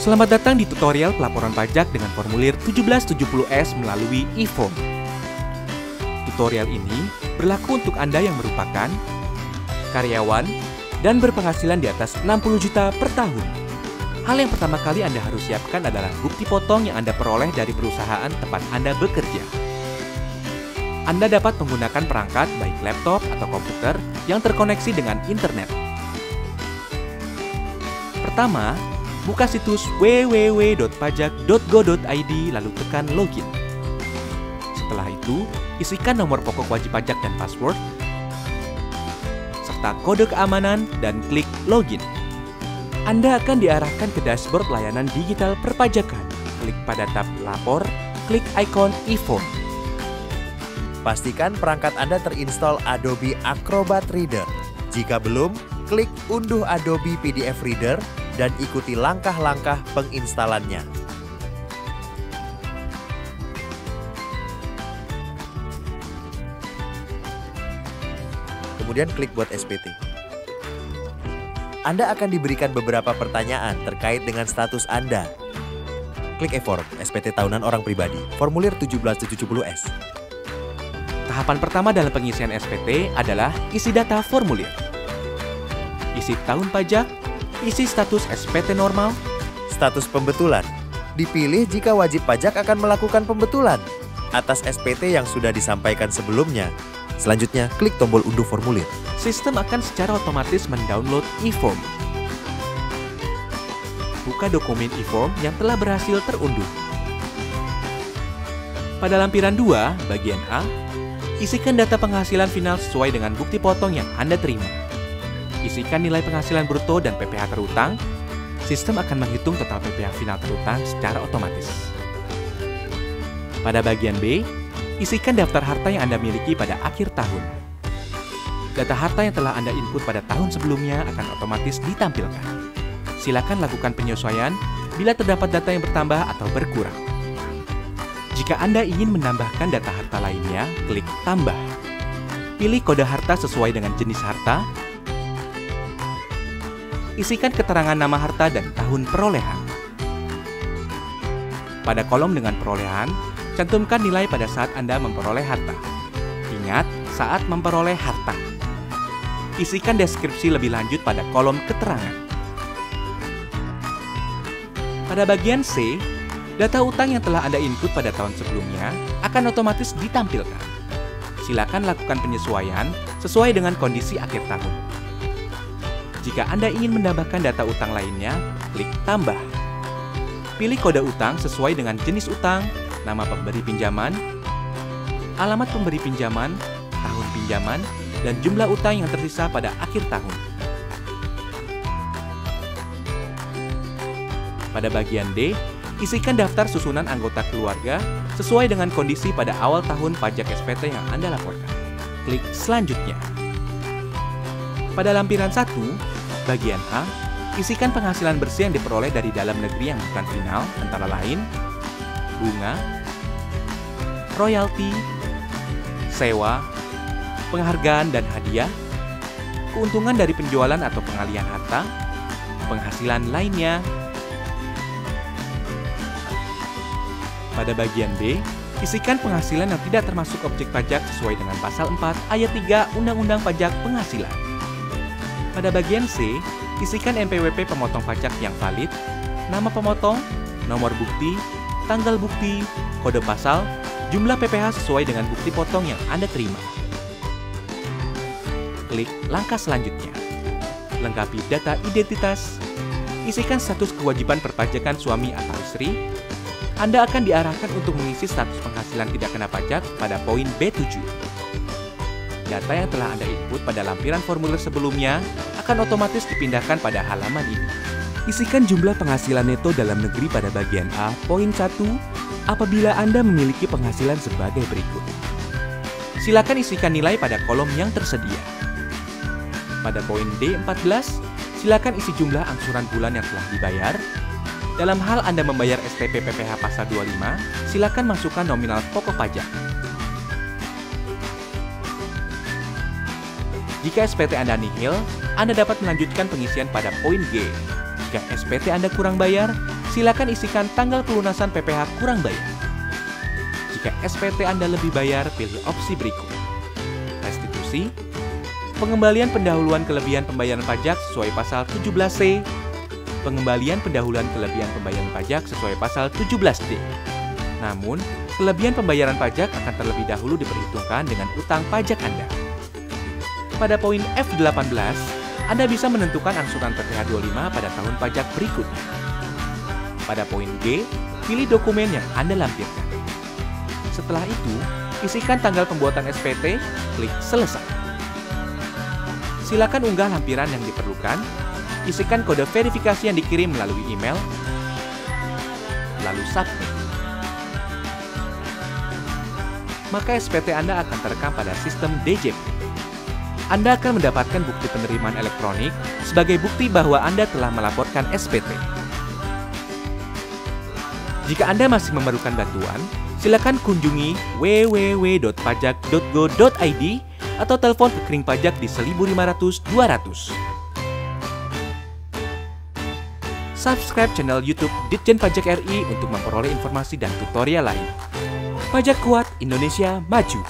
Selamat datang di tutorial pelaporan pajak dengan formulir 1770S melalui e-form. Tutorial ini berlaku untuk Anda yang merupakan karyawan dan berpenghasilan di atas 60 juta per tahun. Hal yang pertama kali Anda harus siapkan adalah bukti potong yang Anda peroleh dari perusahaan tempat Anda bekerja. Anda dapat menggunakan perangkat baik laptop atau komputer yang terkoneksi dengan internet. Pertama, buka situs www.pajak.go.id lalu tekan login. Setelah itu, isikan nomor pokok wajib pajak dan password, serta kode keamanan dan klik login. Anda akan diarahkan ke dashboard layanan digital perpajakan. Klik pada tab Lapor, klik ikon e-form. Pastikan perangkat Anda terinstall Adobe Acrobat Reader. Jika belum, klik unduh Adobe PDF Reader dan ikuti langkah-langkah penginstalannya. Kemudian klik buat SPT. Anda akan diberikan beberapa pertanyaan terkait dengan status Anda. Klik e-form, SPT tahunan orang pribadi, formulir 1770S. Tahapan pertama dalam pengisian SPT adalah isi data formulir. Isi tahun pajak, isi status SPT normal, Status pembetulan. Dipilih jika wajib pajak akan melakukan pembetulan atas SPT yang sudah disampaikan sebelumnya. Selanjutnya, klik tombol unduh formulir. sistem akan secara otomatis mendownload e-form. Buka dokumen e-form yang telah berhasil terunduh. Pada lampiran 2, bagian A, isikan data penghasilan final sesuai dengan bukti potong yang Anda terima. Isikan nilai penghasilan bruto dan PPh terutang. Sistem akan menghitung total PPh final terutang secara otomatis. Pada bagian B, isikan daftar harta yang Anda miliki pada akhir tahun. Data harta yang telah Anda input pada tahun sebelumnya akan otomatis ditampilkan. Silakan lakukan penyesuaian bila terdapat data yang bertambah atau berkurang. Jika Anda ingin menambahkan data harta lainnya, klik Tambah. Pilih kode harta sesuai dengan jenis harta. Isikan keterangan nama harta dan tahun perolehan. Pada kolom dengan perolehan, cantumkan nilai pada saat Anda memperoleh harta. Ingat, saat memperoleh harta. Isikan deskripsi lebih lanjut pada kolom keterangan. Pada bagian C, data utang yang telah Anda input pada tahun sebelumnya akan otomatis ditampilkan. Silakan lakukan penyesuaian sesuai dengan kondisi akhir tahun. Jika Anda ingin menambahkan data utang lainnya, klik Tambah. Pilih kode utang sesuai dengan jenis utang, nama pemberi pinjaman, alamat pemberi pinjaman, tahun pinjaman, dan jumlah utang yang tersisa pada akhir tahun. Pada bagian D, isikan daftar susunan anggota keluarga sesuai dengan kondisi pada awal tahun pajak SPT yang Anda laporkan. Klik selanjutnya. Pada lampiran 1, bagian A, isikan penghasilan bersih yang diperoleh dari dalam negeri yang bukan final, antara lain bunga, royalti, sewa, penghargaan dan hadiah, keuntungan dari penjualan atau pengalihan harta, penghasilan lainnya. Pada bagian B, isikan penghasilan yang tidak termasuk objek pajak sesuai dengan pasal 4 ayat 3 Undang-Undang Pajak Penghasilan. Pada bagian C, isikan NPWP pemotong pajak yang valid, nama pemotong, nomor bukti, tanggal bukti, kode pasal, jumlah PPh sesuai dengan bukti potong yang Anda terima. Klik langkah selanjutnya. Lengkapi data identitas. Isikan status kewajiban perpajakan suami atau istri. Anda akan diarahkan untuk mengisi status penghasilan tidak kena pajak pada poin B7. Data yang telah Anda input pada lampiran formulir sebelumnya akan otomatis dipindahkan pada halaman ini. Isikan jumlah penghasilan neto dalam negeri pada bagian A, poin 1, apabila Anda memiliki penghasilan sebagai berikut. Silakan isikan nilai pada kolom yang tersedia. Pada poin D14, silakan isi jumlah angsuran bulan yang telah dibayar. Dalam hal Anda membayar STP PPh pasal 25, silakan masukkan nominal pokok pajak. Jika SPT Anda nihil, Anda dapat melanjutkan pengisian pada poin G. Jika SPT Anda kurang bayar, silakan isikan tanggal pelunasan PPh kurang bayar. Jika SPT Anda lebih bayar, pilih opsi berikut. Restitusi, pengembalian pendahuluan kelebihan pembayaran pajak sesuai pasal 17C, pengembalian pendahuluan kelebihan pembayaran pajak sesuai pasal 17D. Namun, kelebihan pembayaran pajak akan terlebih dahulu diperhitungkan dengan utang pajak Anda. Pada poin F18, Anda bisa menentukan angsuran PPh 25 pada tahun pajak berikutnya. Pada poin G, pilih dokumen yang Anda lampirkan. Setelah itu, isikan tanggal pembuatan SPT, klik Selesai. Silakan unggah lampiran yang diperlukan, isikan kode verifikasi yang dikirim melalui email, lalu submit. Maka SPT Anda akan terekam pada sistem DJP. Anda akan mendapatkan bukti penerimaan elektronik sebagai bukti bahwa Anda telah melaporkan SPT. Jika Anda masih memerlukan bantuan, silakan kunjungi www.pajak.go.id atau telepon ke Kering Pajak di 1500 200. Subscribe channel YouTube Ditjen Pajak RI untuk memperoleh informasi dan tutorial lain. Pajak kuat, Indonesia maju.